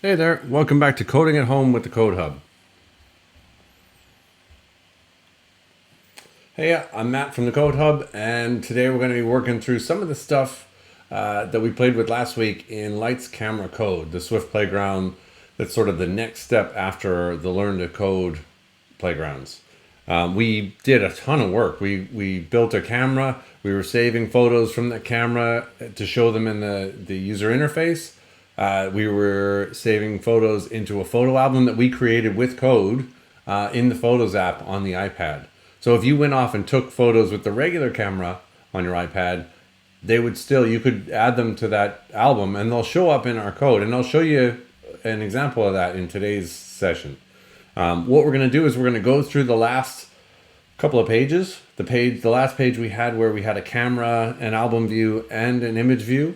Hey there, welcome back to Coding at Home with the Code Hub. Hey, I'm Matt from the Code Hub, and today we're going to be working through some of the stuff that we played with last week in Lights, Camera, Code, the Swift playground that's sort of the next step after the Learn to Code playgrounds. We did a ton of work. We built a camera, we were saving photos from the camera to show them in the user interface. We were saving photos into a photo album that we created with code in the Photos app on the iPad. So if you went off and took photos with the regular camera on your iPad, you could add them to that album and they'll show up in our code. And I'll show you an example of that in today's session. What we're going to do is we're going to go through the last couple of pages. The last page we had where we had a camera, an album view, and an image view.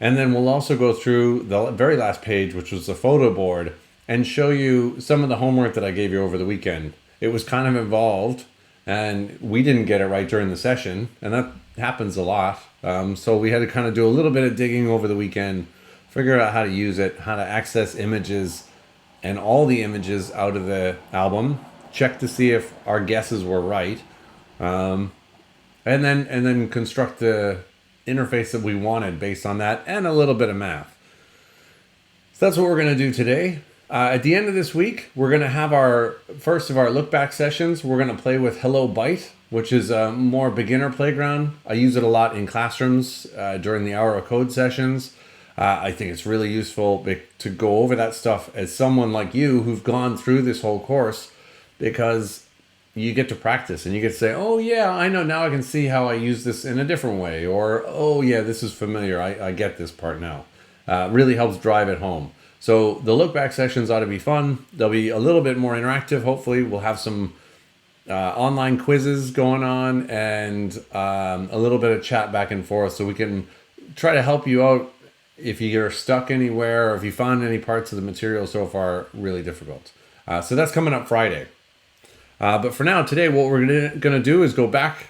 And then we'll also go through the very last page, which was the photo board, and show you some of the homework that I gave you over the weekend. It was kind of involved, and we didn't get it right during the session, and that happens a lot. So we had to kind of do a little bit of digging over the weekend, figure out how to use it, how to access images and all the images out of the album, check to see if our guesses were right, and then construct the interface that we wanted based on that, and a little bit of math. So that's what we're going to do today. At the end of this week, we're going to have our first of our look back sessions. We're going to play with Hello Byte, which is a more beginner playground. I use it a lot in classrooms during the hour of code sessions. I think it's really useful to go over that stuff as someone like you who've gone through this whole course, because you get to practice and you get to say, oh yeah, I know now, I can see how I use this in a different way, or oh yeah, this is familiar, I get this part now. Really helps drive it home. So the look back sessions ought to be fun. They'll be a little bit more interactive. Hopefully we'll have some online quizzes going on, and a little bit of chat back and forth, so we can try to help you out if you're stuck anywhere, or if you found any parts of the material so far really difficult. So that's coming up Friday. But for now, today, what we're going to do is go back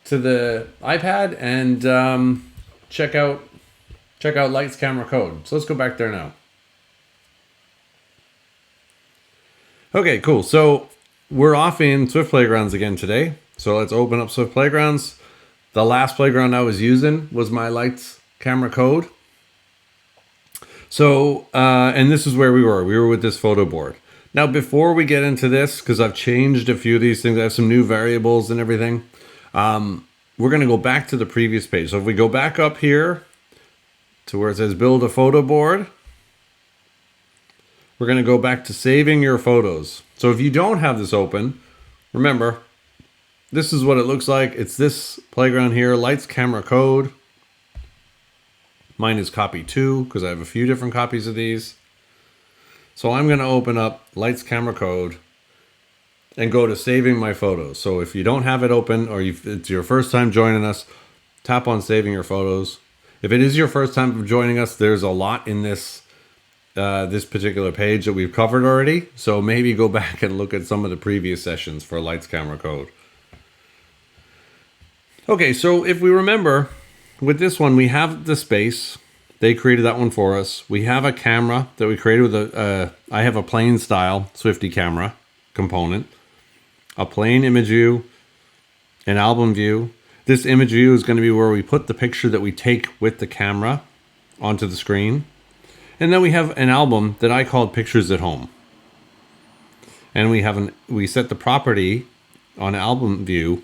to the iPad and check out Lights, Camera, Code. So let's go back there now. Okay, cool. So we're off in Swift Playgrounds again today. So let's open up Swift Playgrounds. The last playground I was using was my Lights, Camera, Code. So, and this is where we were. We were with this photo board. Now, before we get into this, because I've changed a few of these things, I have some new variables and everything. We're going to go back to the previous page. So if we go back up here to where it says build a photo board, we're going to go back to saving your photos. So if you don't have this open, remember, this is what it looks like. It's this playground here, Lights, Camera, Code. Mine is copy 2 because I have a few different copies of these. So I'm going to open up Lights, Camera, Code and go to saving my photos. So if you don't have it open, or it's your first time joining us, tap on saving your photos. If it is your first time joining us, there's a lot in this particular page that we've covered already. So maybe go back and look at some of the previous sessions for Lights, Camera, Code. Okay, so if we remember, with this one, we have the space. They created that one for us. We have a camera that we created with I have a plain style Swifty camera component, a plain image view, an album view. This image view is going to be where we put the picture that we take with the camera onto the screen. And then we have an album that I called Pictures at Home. And we set the property on album view,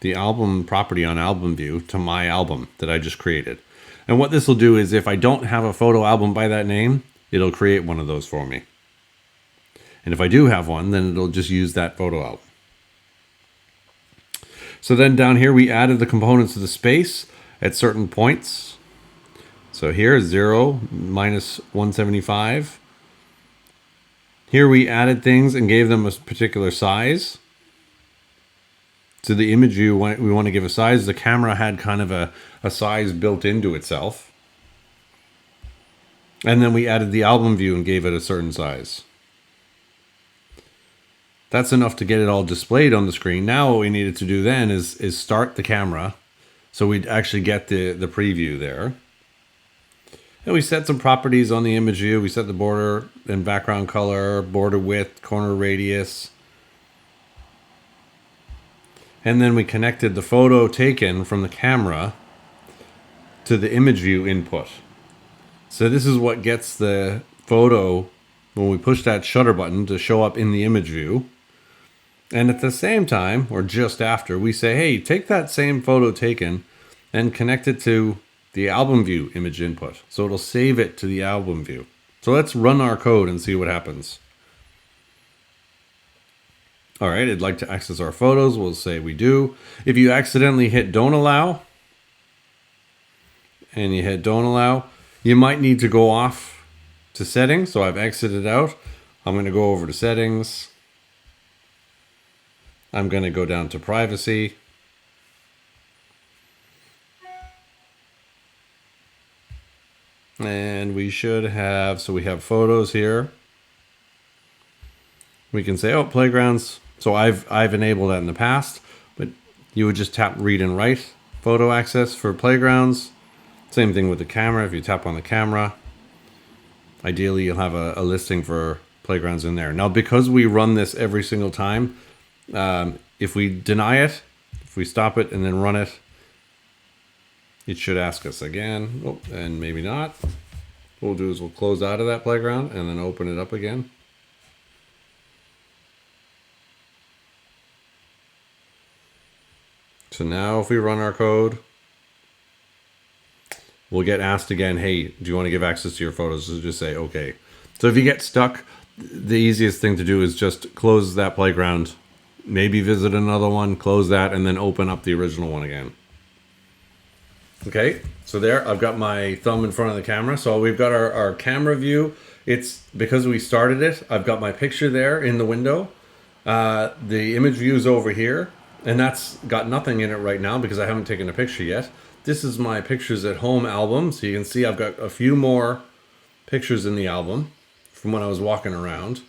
the album property on album view, to my album that I just created. And what this will do is, if I don't have a photo album by that name, it'll create one of those for me. And if I do have one, then it'll just use that photo album. So then down here, we added the components of the space at certain points. So here, 0, minus 175. Here we added things and gave them a particular size. To the image view, we want to give a size. The camera had kind of a size built into itself. And then we added the album view and gave it a certain size. That's enough to get it all displayed on the screen. Now what we needed to do then is start the camera. So we'd actually get the preview there. And we set some properties on the image view. We set the border and background color, border width, corner radius. And then we connected the photo taken from the camera to the image view input. So this is what gets the photo when we push that shutter button to show up in the image view. And at the same time, or just after, we say, hey, take that same photo taken and connect it to the album view image input. So it'll save it to the album view. So let's run our code and see what happens. All right, I'd like to access our photos. We'll say we do. If you accidentally hit don't allow, and you hit don't allow, you might need to go off to settings. So I've exited out. I'm going to go over to settings. I'm going to go down to privacy. And we should have, so we have photos here. We can say, oh, playgrounds. So I've enabled that in the past, but you would just tap read and write photo access for playgrounds. Same thing with the camera. If you tap on the camera, ideally you'll have a listing for playgrounds in there. Now, because we run this every single time, if we deny it, if we stop it and then run it, it should ask us again. Oh, and maybe not. What we'll do is we'll close out of that playground and then open it up again. So now if we run our code, we'll get asked again, hey, do you want to give access to your photos? So just say, okay. So if you get stuck, the easiest thing to do is just close that playground, maybe visit another one, close that, and then open up the original one again. Okay, so there, I've got my thumb in front of the camera. So we've got our camera view. It's because we started it, I've got my picture there in the window. The image view is over here, and that's got nothing in it right now because I haven't taken a picture yet. This is my pictures at home album. So you can see I've got a few more pictures in the album from when I was walking around.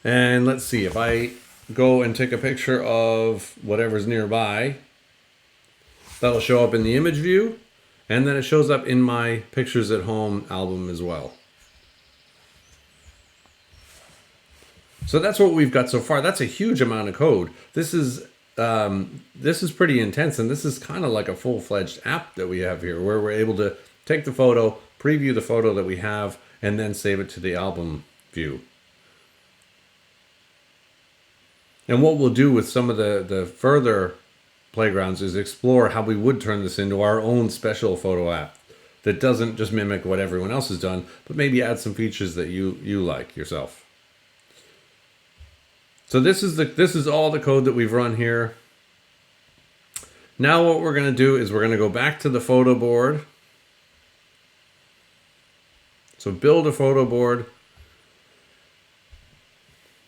And let's see, if I go and take a picture of whatever's nearby, that'll show up in the image view, and then it shows up in my pictures at home album as well. So that's what we've got so far. That's a huge amount of code. This is pretty intense, and this is kind of like a full-fledged app that we have here, where we're able to take the photo, preview the photo that we have, and then save it to the album view. And what we'll do with some of the further playgrounds is explore how we would turn this into our own special photo app that doesn't just mimic what everyone else has done, but maybe add some features that you like yourself. So this is all the code that we've run here. Now what we're going to do is we're going to go back to the photo board. So build a photo board.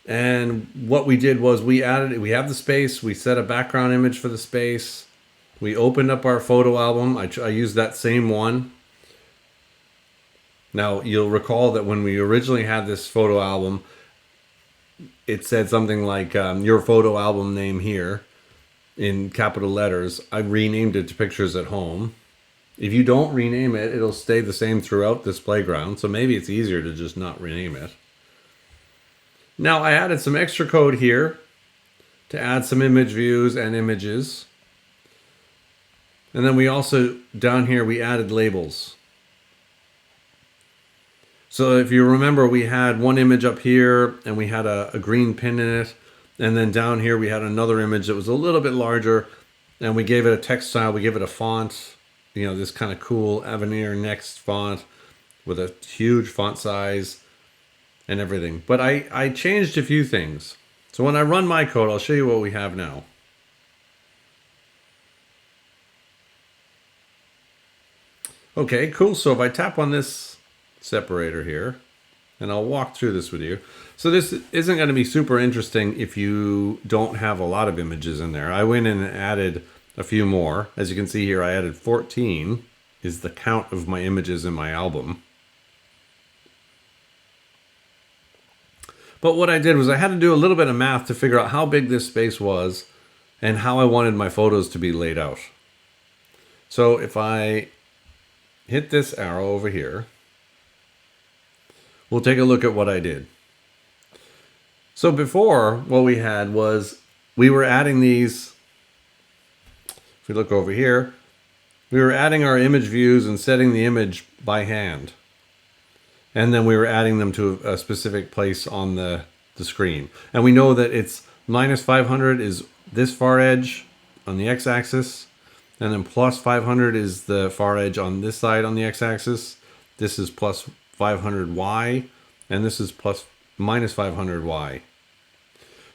And what we did was we have the space, we set a background image for the space. We opened up our photo album. I used that same one. Now you'll recall that when we originally had this photo album, it said something like your photo album name here in capital letters. I renamed it to Pictures at Home. If you don't rename it, it'll stay the same throughout this playground. So maybe it's easier to just not rename it. Now I added some extra code here to add some image views and images. And then we also, down here, we added labels. So if you remember, we had one image up here and we had a green pin in it. And then down here, we had another image that was a little bit larger, and we gave it a text style. We gave it a font, this kind of cool Avenir Next font with a huge font size and everything. But I changed a few things. So when I run my code, I'll show you what we have now. Okay, cool. So if I tap on this separator here, and I'll walk through this with you. So this isn't going to be super interesting if you don't have a lot of images in there. I went in and added a few more. As you can see here, I added 14 is the count of my images in my album. But what I did was I had to do a little bit of math to figure out how big this space was and how I wanted my photos to be laid out. So if I hit this arrow over here, we'll take a look at what I did. So before, what we had was we were adding these. If we look over here, we were adding our image views and setting the image by hand. And then we were adding them to a specific place on the screen. And we know that it's minus 500 is this far edge on the x-axis. And then plus 500 is the far edge on this side on the x-axis. This is plus 500y. And this is minus 500y.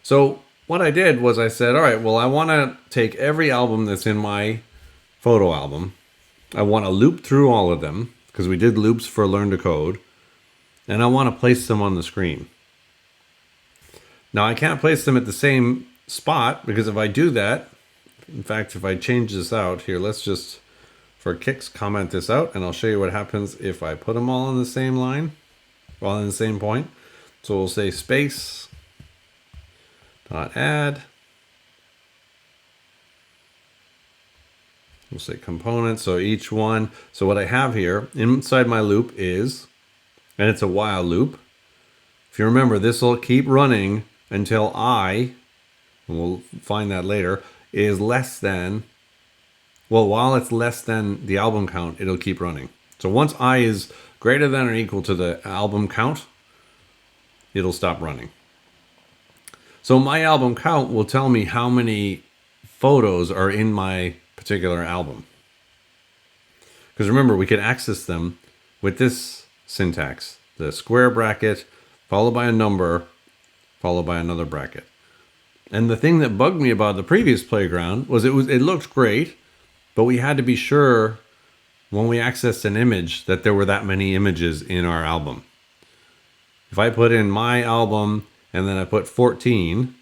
So what I did was I said, all right, well, I want to take every album that's in my photo album. I want to loop through all of them, because we did loops for Learn to Code. And I want to place them on the screen. Now I can't place them at the same spot, because if I do that, in fact, if I change this out here, let's just, for kicks, comment this out, and I'll show you what happens if I put them all on the same line, all in the same point. So we'll say space, dot add. We'll say component, so each one. So what I have here, inside my loop is, and it's a while loop. If you remember, this will keep running until I, and we'll find that later, is less than, well, while it's less than the album count, it'll keep running. So once I is greater than or equal to the album count, it'll stop running. So my album count will tell me how many photos are in my particular album. Because remember, we can access them with this syntax, the square bracket followed by a number followed by another bracket. And the thing that bugged me about the previous playground was it looked great, but we had to be sure when we accessed an image that there were that many images in our album. If I put in my album and then I put 14,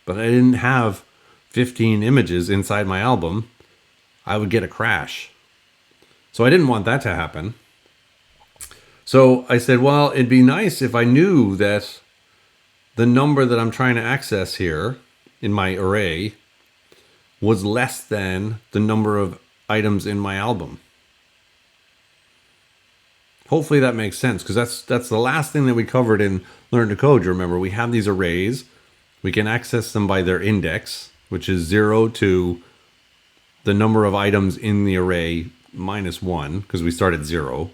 but I didn't have 15 images inside my album, I would get a crash. So I didn't want that to happen. So I said, well, it'd be nice if I knew that the number that I'm trying to access here in my array was less than the number of items in my album. Hopefully that makes sense, because that's the last thing that we covered in Learn to Code. You remember, we have these arrays. We can access them by their index, which is 0 to the number of items in the array minus 1, because we start at 0.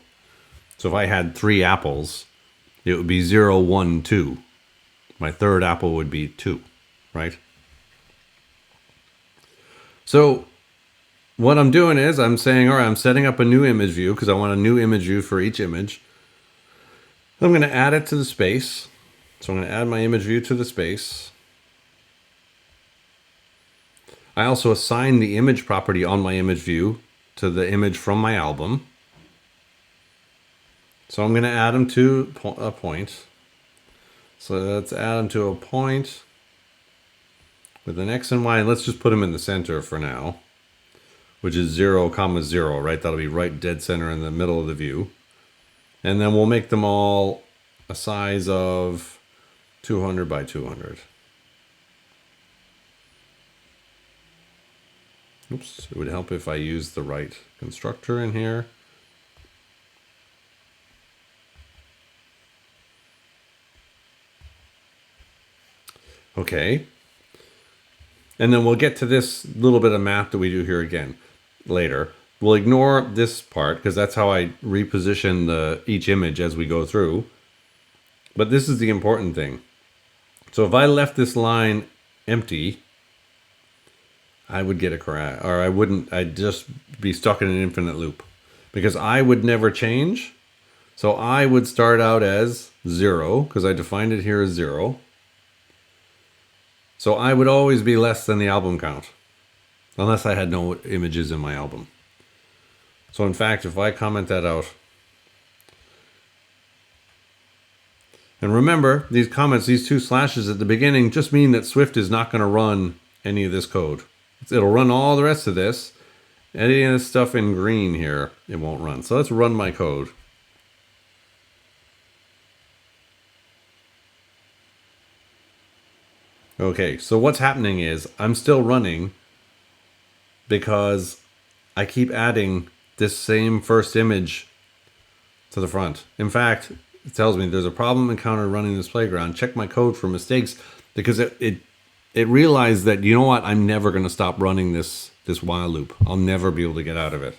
So if I had 3 apples, it would be 0, 1, 2. My third apple would be 2, right? So what I'm doing is I'm saying, all right, I'm setting up a new image view because I want a new image view for each image. I'm going to add it to the space. So I'm going to add my image view to the space. I also assign the image property on my image view to the image from my album. So I'm going to add them to a point. So let's add them to a point with an X and Y. And let's just put them in the center for now, which is 0, 0, right? That'll be right dead center in the middle of the view. And then we'll make them all a size of 200 by 200. Oops, it would help if I used the right constructor in here. Okay. And then we'll get to this little bit of math that we do here again later. We'll ignore this part because that's how I reposition each image as we go through. But this is the important thing. So if I left this line empty, I would get a crash, or I wouldn't, I'd just be stuck in an infinite loop because I would never change. So I would start out as 0 because I defined it here as 0. So I would always be less than the album count unless I had no images in my album. So in fact, if I comment that out, and remember these comments, these 2 slashes at the beginning just mean that Swift is not going to run any of this code. It'll run all the rest of this. Any of this stuff in green here, it won't run. So let's run my code. Okay, so what's happening is I'm still running because I keep adding this same first image to the front. In fact, it tells me there's a problem encountered running this playground. Check my code for mistakes, because it realized that, you know what, I'm never going to stop running this while loop. I'll never be able to get out of it.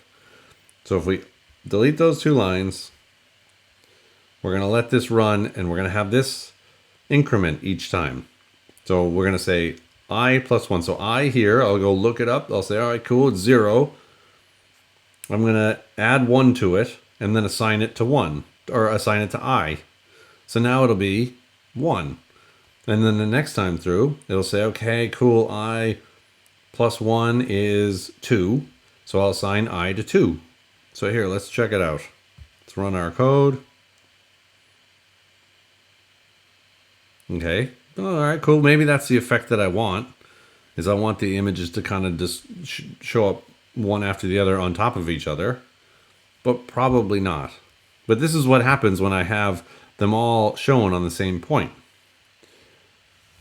So if we delete those two lines, we're going to let this run, and we're going to have this increment each time. So we're going to say I plus 1. So I here, I'll go look it up. I'll say, all right, cool, it's 0. I'm going to add 1 to it and then assign it to 1, or assign it to I. So now it'll be 1. And then the next time through, it'll say, okay, cool, I plus 1 is 2. So I'll assign I to 2. So here, let's check it out. Let's run our code. Okay. All right, cool. Maybe that's the effect that I want, is I want the images to kind of just show up one after the other on top of each other, but probably not. But this is what happens when I have them all shown on the same point.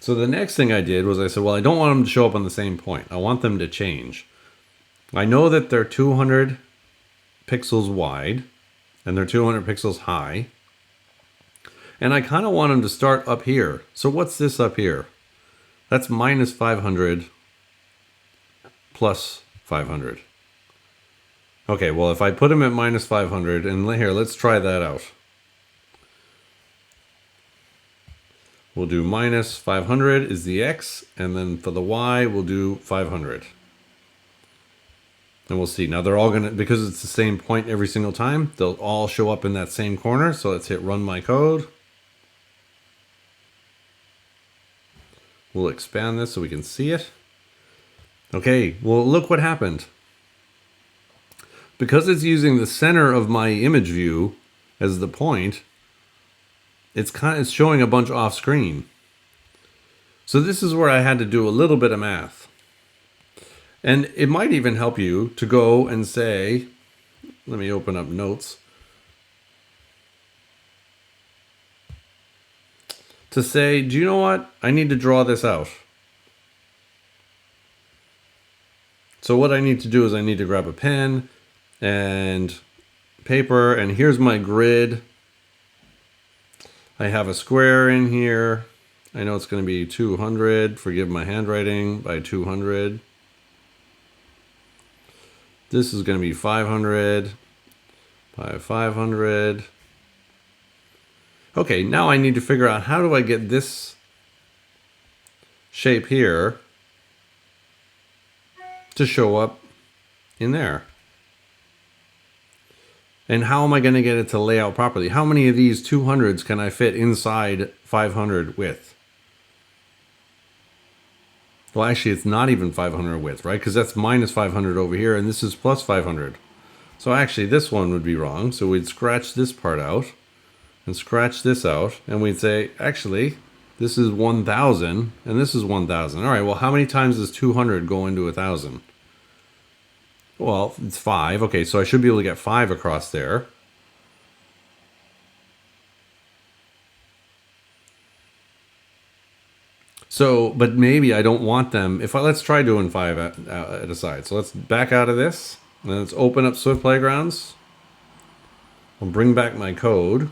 So the next thing I did was I said, well, I don't want them to show up on the same point. I want them to change. I know that they're 200 pixels wide and they're 200 pixels high. And I kind of want them to start up here. So what's this up here? That's minus 500 plus 500. Okay, well, if I put them at minus 500, and here, let's try that out. We'll do minus 500 is the X, and then for the Y, we'll do 500. And we'll see. Now they're all gonna, because it's the same point every single time, they'll all show up in that same corner. So let's hit run my code. We'll expand this so we can see it. Okay, well, look what happened. Because it's using the center of my image view as the point, it's showing a bunch off screen. So this is where I had to do a little bit of math. And it might even help you to go and say, let me open up notes, to say, do you know what? I need to draw this out. So what I need to do is I need to grab a pen and paper, and here's my grid. I have a square in here. I know it's going to be 200, forgive my handwriting, by 200. This is going to be 500 by 500. Okay, now I need to figure out, how do I get this shape here to show up in there? And how am I going to get it to lay out properly? How many of these 200s can I fit inside 500 width? Well, actually, it's not even 500 width, right? Because that's minus 500 over here, and this is plus 500. So actually, this one would be wrong. So we'd scratch this part out and scratch this out, and we'd say, actually, this is 1,000, and this is 1,000. All right, well, how many times does 200 go into 1,000? Well, it's 5. Okay, so I should be able to get 5 across there. So, but maybe I don't want them. Let's try doing 5 at a side. So let's back out of this. And let's open up Swift Playgrounds. I'll bring back my code.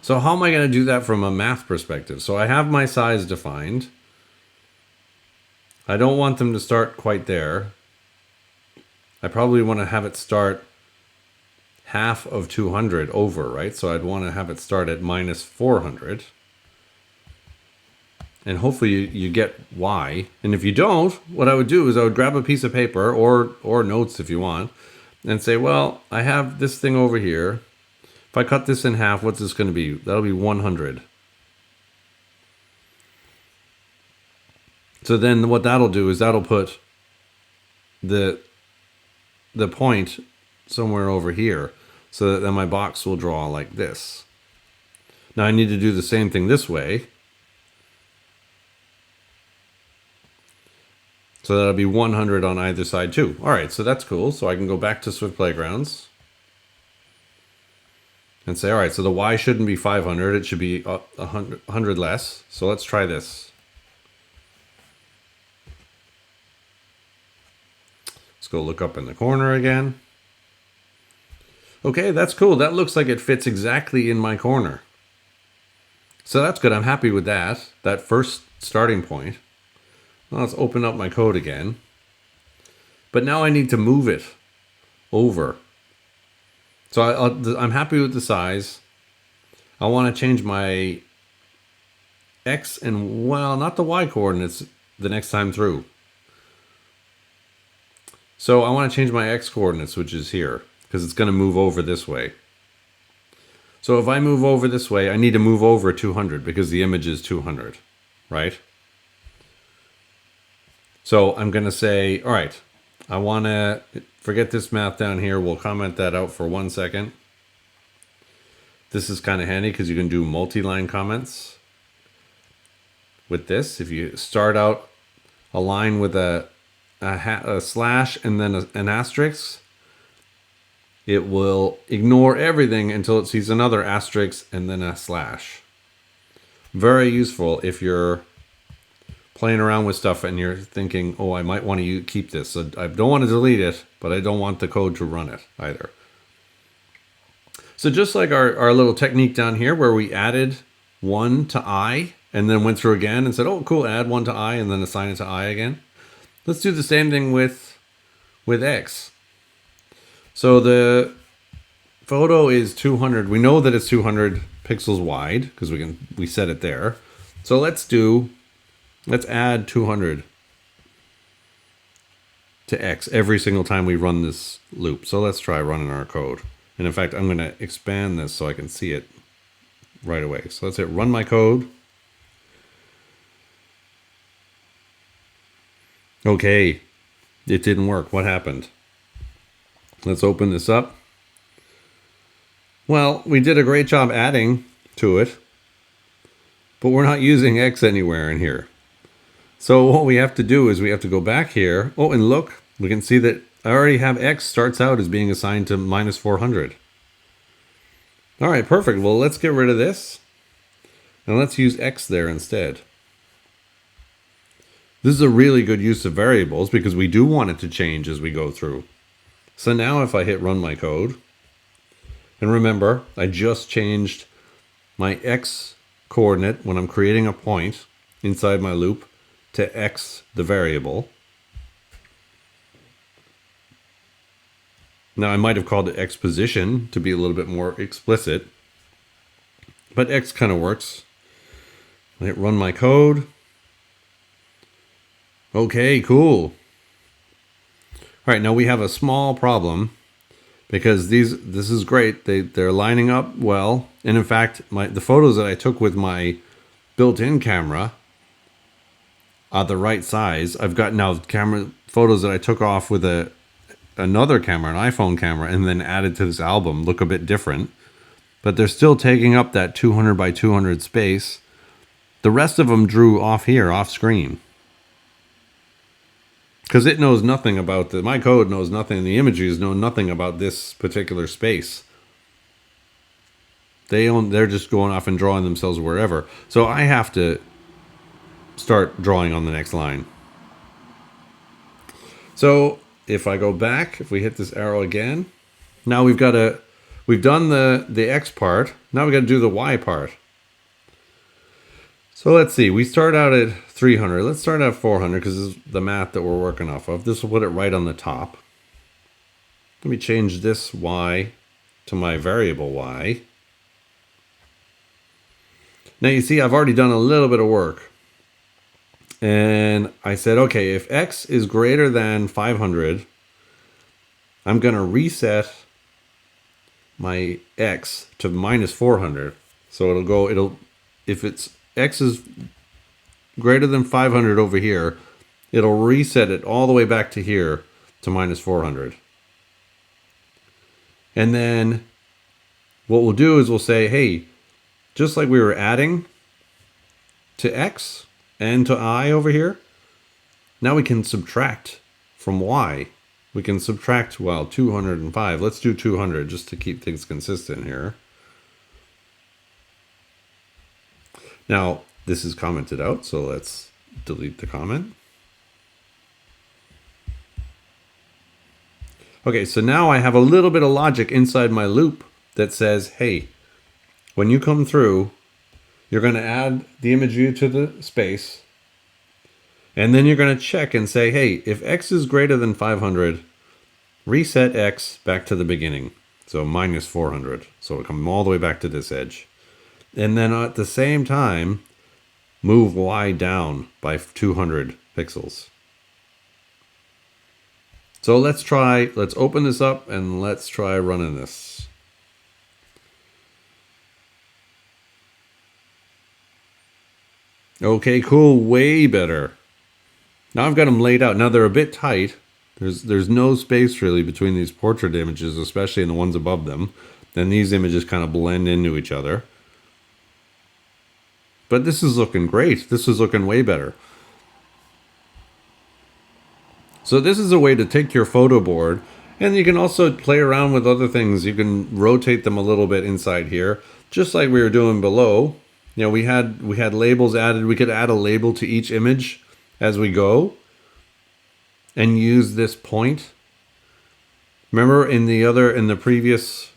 So how am I going to do that from a math perspective? So I have my size defined. I don't want them to start quite there. I probably want to have it start half of 200 over, right? So I'd want to have it start at minus 400. And hopefully you get Y. And if you don't, what I would do is I would grab a piece of paper or notes if you want, and say, well, I have this thing over here. If I cut this in half, what's this going to be? That'll be 100. So then what that'll do is that'll put the point somewhere over here, so that then my box will draw like this. Now I need to do the same thing this way. So that'll be 100 on either side too. All right, so that's cool. So I can go back to Swift Playgrounds and say, all right, so the Y shouldn't be 500. It should be 100 less. So let's try this. Let's go look up in the corner again. Okay, that's cool. That looks like it fits exactly in my corner. So that's good. I'm happy with that first starting point. Well, let's open up my code again. But now I need to move it over. So I'm happy with the size. I want to change my X and, well, not the Y coordinates the next time through. So I want to change my X coordinates, which is here, because it's going to move over this way. So if I move over this way, I need to move over 200 because the image is 200, right? So I'm going to say, all right, I want to forget this math down here. We'll comment that out for 1 second. This is kind of handy because you can do multi-line comments with this. If you start out a line with a slash and then an asterisk, it will ignore everything until it sees another asterisk and then a slash. Very useful if you're playing around with stuff and you're thinking, oh, I might want to keep this. So I don't want to delete it, but I don't want the code to run it either. So just like our little technique down here where we added 1 to I and then went through again and said, oh, cool, add 1 to I and then assign it to I again. Let's do the same thing with X. So the photo is 200. We know that it's 200 pixels wide because we set it there. So let's add 200 to X every single time we run this loop. So let's try running our code. And in fact, I'm going to expand this so I can see it right away. So let's hit run my code. Okay, it didn't work. What happened? Let's open this up. Well, we did a great job adding to it, but we're not using X anywhere in here. So what we have to do is we have to go back here. Oh, and look, we can see that I already have X starts out as being assigned to -400. All right, perfect. Well, let's get rid of this and let's use X there instead. This is a really good use of variables because we do want it to change as we go through. So now if I hit run my code, and remember, I just changed my X coordinate when I'm creating a point inside my loop to X, the variable. Now I might have called it X position to be a little bit more explicit, but X kind of works. I hit run my code. Okay, cool. All right, now we have a small problem because this is great. They're lining up well. And in fact, the photos that I took with my built-in camera are the right size. I've got now camera photos that I took off with another camera, an iPhone camera, and then added to this album look a bit different. But they're still taking up that 200 by 200 space. The rest of them drew off here, off screen. Because it knows nothing about my code knows nothing, the images know nothing about this particular space. They're just going off and drawing themselves wherever. So I have to start drawing on the next line. So if I go back, if we hit this arrow again, now we've done the X part. Now we got to do the Y part. So let's see, we start out at 300. Let's start at 400 because this is the math that we're working off of. This will put it right on the top. Let me change this Y to my variable Y. Now you see I've already done a little bit of work. And I said, okay, if X is greater than 500, I'm going to reset my X to -400. So if X is greater than 500 over here, it'll reset it all the way back to here to -400. And then what we'll do is we'll say, hey, just like we were adding to X and to I over here, now we can subtract from Y. We can subtract, 205. Let's do 200 just to keep things consistent here. Now, this is commented out, so let's delete the comment. Okay, so now I have a little bit of logic inside my loop that says, hey, when you come through, you're going to add the image view to the space. And then you're going to check and say, hey, if x is greater than 500, reset x back to the beginning. So minus 400. So it'll come all the way back to this edge. And then at the same time, move y down by 200 pixels. So let's open this up and let's try running this. Okay, cool, way better. Now I've got them laid out. Now they're a bit tight. There's no space really between these portrait images, especially in the ones above them. And these images kind of blend into each other. But this is looking great. This is looking way better. So this is a way to take your photo board, and you can also play around with other things. You can rotate them a little bit inside here, just like we were doing below. You know, we had labels added. We could add a label to each image as we go and use this point. Remember in the previous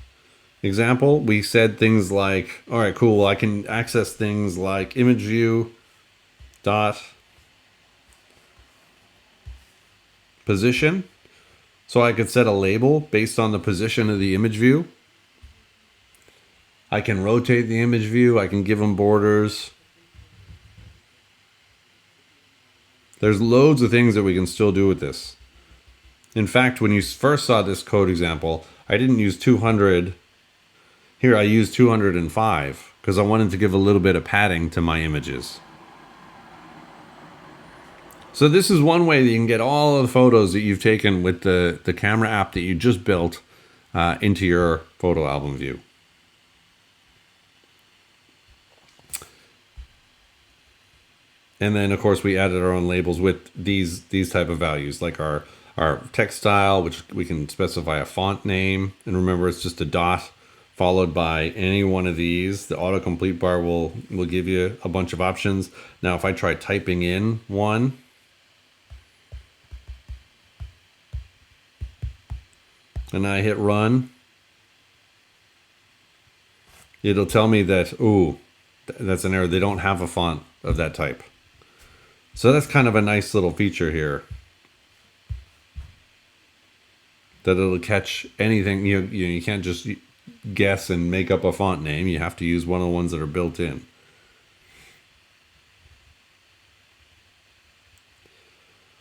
example, we said things like, all right, cool, I can access things like image view dot position. So I could set a label based on the position of the image view. I can rotate the image view. I can give them borders. There's loads of things that we can still do with this. In fact, when you first saw this code example, I didn't use 200. Here I used 205 because I wanted to give a little bit of padding to my images. So this is one way that you can get all of the photos that you've taken with the camera app that you just built into your photo album view. And then, of course, we added our own labels with these type of values, like our text style, which we can specify a font name. And remember, it's just a dot followed by any one of these. The autocomplete bar will give you a bunch of options. Now, if I try typing in one, and I hit run, it'll tell me that, ooh, that's an error. They don't have a font of that type. So that's kind of a nice little feature here, that it'll catch anything. You can't just guess and make up a font name. You have to use one of the ones that are built in.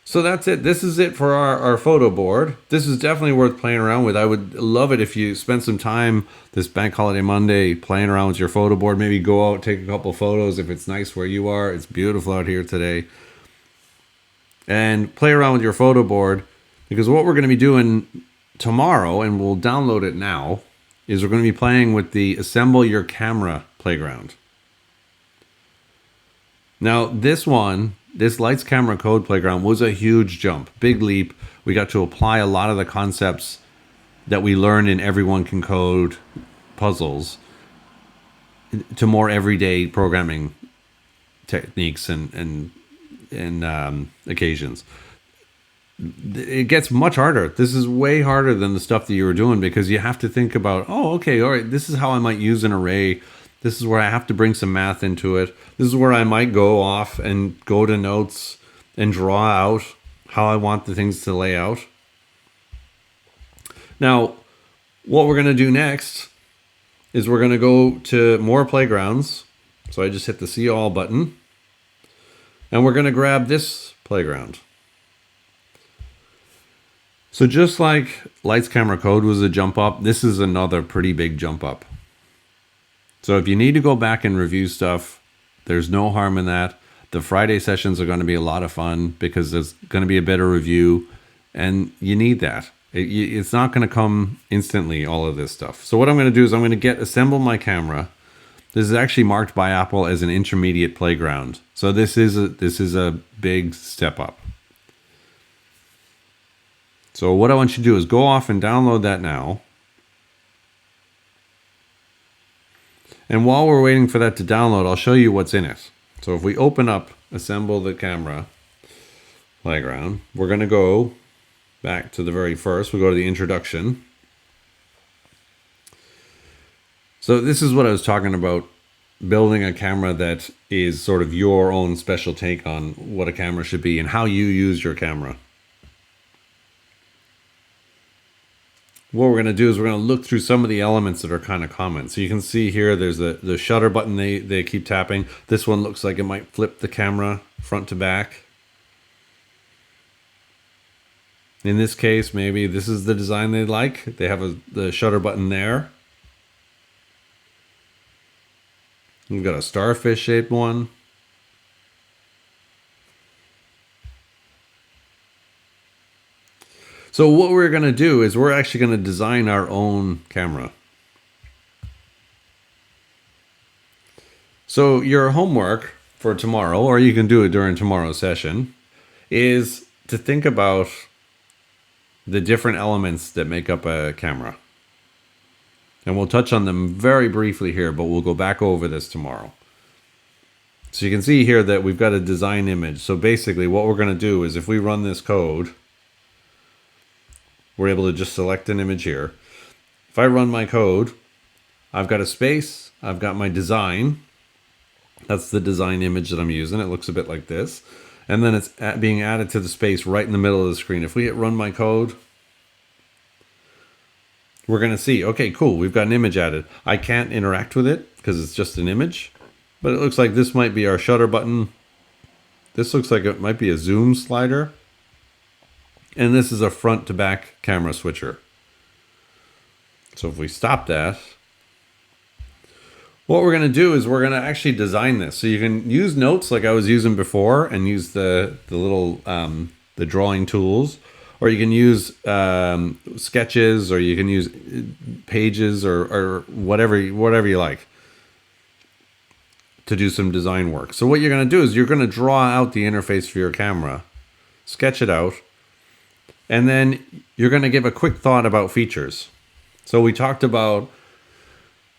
So that's it. This is it for our photo board. This is definitely worth playing around with. I would love it if you spent some time this Bank Holiday Monday playing around with your photo board. Maybe go out, take a couple photos if it's nice where you are. It's beautiful out here today. And play around with your photo board, because what we're going to be doing tomorrow, and we'll download it now, is we're going to be playing with the Assemble Your Camera playground. Now, this Lights Camera Code playground was a huge jump, big leap. We got to apply a lot of the concepts that we learned in Everyone Can Code puzzles to more everyday programming techniques and occasions. It gets much harder. This is way harder than the stuff that you were doing, because you have to think about, oh, okay, all right, this is how I might use an array. This is where I have to bring some math into it. This is where I might go off and go to notes and draw out how I want the things to lay out. Now, what we're going to do next is we're going to go to more playgrounds. So I just hit the See All button. And we're going to grab this playground. So just like Lights Camera Code was a jump up, this is another pretty big jump up. So if you need to go back and review stuff, there's no harm in that. The Friday sessions are going to be a lot of fun because there's going to be a better review, and you need that. It's not going to come instantly, all of this stuff. So what I'm going to do is I'm going to assemble my camera. This is actually marked by Apple as an intermediate playground. So this is a big step up. So what I want you to do is go off and download that now. And while we're waiting for that to download, I'll show you what's in it. So if we open up Assemble the Camera Playground, we're going to go back to the very first. We'll go to the introduction. So this is what I was talking about, building a camera that is sort of your own special take on what a camera should be and how you use your camera. What we're going to do is we're going to look through some of the elements that are kind of common. So you can see here there's the shutter button they keep tapping. This one looks like it might flip the camera front to back. In this case, maybe this is the design they like. They have the shutter button there. We've got a starfish shaped one. So what we're going to do is we're actually going to design our own camera. So your homework for tomorrow, or you can do it during tomorrow's session, is to think about the different elements that make up a camera. And we'll touch on them very briefly here, but we'll go back over this tomorrow. So you can see here that we've got a design image. So basically what we're going to do is if we run this code, we're able to just select an image here. If I run my code, I've got a space, I've got my design. That's the design image that I'm using. It looks a bit like this. And then it's being added to the space right in the middle of the screen. If we hit run my code, we're going to see, okay, cool, we've got an image added. I can't interact with it because it's just an image, but it looks like this might be our shutter button. This looks like it might be a zoom slider. And this is a front to back camera switcher. So if we stop that, what we're going to do is we're going to actually design this. So you can use notes like I was using before and use the little, the drawing tools. Or you can use sketches, or you can use pages, or whatever you like to do some design work. So what you're going to do is you're going to draw out the interface for your camera, sketch it out, and then you're going to give a quick thought about features. So we talked about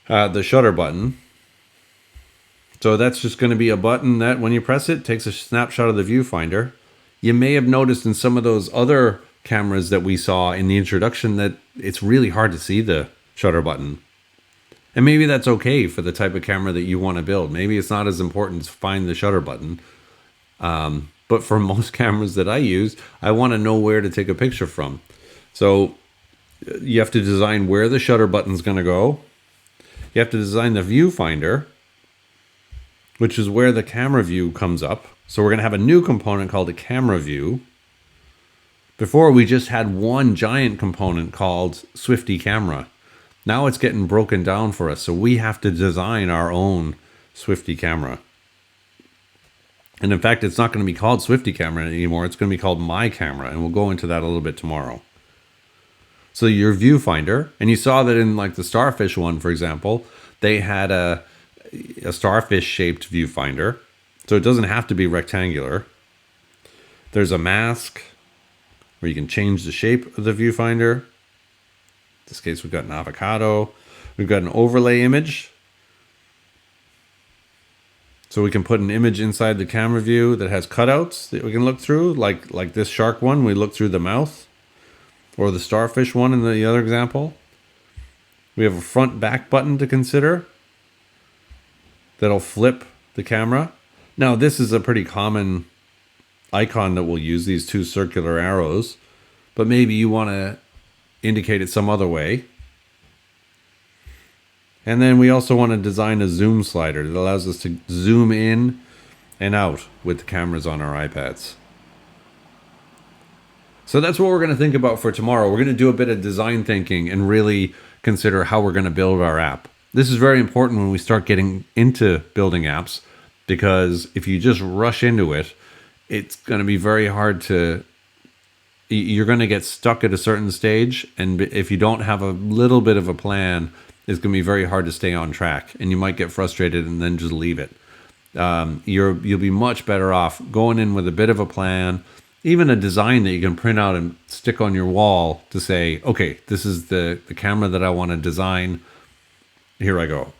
the shutter button. So that's just going to be a button that when you press it, takes a snapshot of the viewfinder. You may have noticed in some of those other cameras that we saw in the introduction that it's really hard to see the shutter button. And maybe that's okay for the type of camera that you want to build. Maybe it's not as important to find the shutter button. But for most cameras that I use, I want to know where to take a picture from. So you have to design where the shutter button's going to go. You have to design the viewfinder, which is where the camera view comes up. So we're going to have a new component called a camera view. Before we just had one giant component called Swifty Camera. Now it's getting broken down for us. So we have to design our own Swifty Camera. And in fact, it's not going to be called Swifty Camera anymore. It's going to be called My Camera. And we'll go into that a little bit tomorrow. So your viewfinder, and you saw that in like the starfish one, for example, they had a starfish shaped viewfinder. So it doesn't have to be rectangular. There's a mask where you can change the shape of the viewfinder. In this case, we've got an avocado. We've got an overlay image. So we can put an image inside the camera view that has cutouts that we can look through, like this shark one, we look through the mouth, or the starfish one in the other example. We have a front back button to consider that'll flip the camera. Now, this is a pretty common icon that we'll use, these two circular arrows, but maybe you want to indicate it some other way. And then we also want to design a zoom slider that allows us to zoom in and out with the cameras on our iPads. So that's what we're going to think about for tomorrow. We're going to do a bit of design thinking and really consider how we're going to build our app. This is very important when we start getting into building apps, because if you just rush into it, it's going to be very hard you're going to get stuck at a certain stage. And if you don't have a little bit of a plan, it's going to be very hard to stay on track. And you might get frustrated and then just leave it. You'll be much better off going in with a bit of a plan, even a design that you can print out and stick on your wall to say, okay, this is the camera that I want to design. Here I go.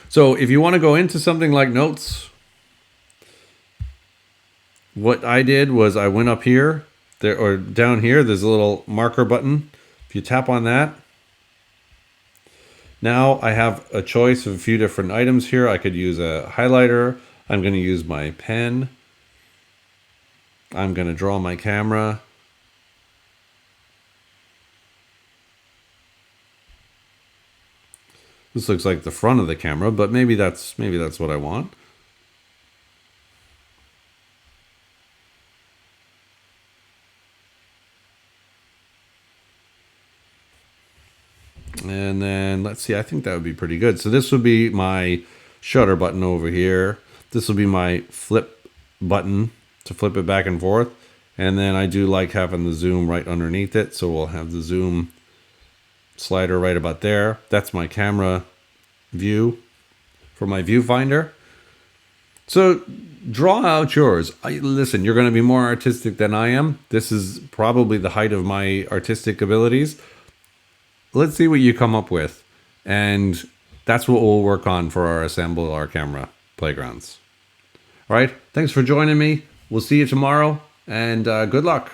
So if you want to go into something like notes, what I did was I went up here there, or down here, there's a little marker button. If you tap on that, now I have a choice of a few different items here. I could use a highlighter. I'm going to use my pen. I'm going to draw my camera. This looks like the front of the camera, but maybe that's what I want. And then let's see, I think that would be pretty good. So this would be my shutter button over here. This will be my flip button to flip it back and forth. And then I do like having the zoom right underneath it. So we'll have the zoom slider right about there. That's my camera view for my viewfinder. So draw out yours. Listen, you're going to be more artistic than I am. This is probably the height of my artistic abilities. Let's see what you come up with. And that's what we'll work on for our Assemble Our Camera playgrounds. All right. Thanks for joining me. We'll see you tomorrow, and good luck.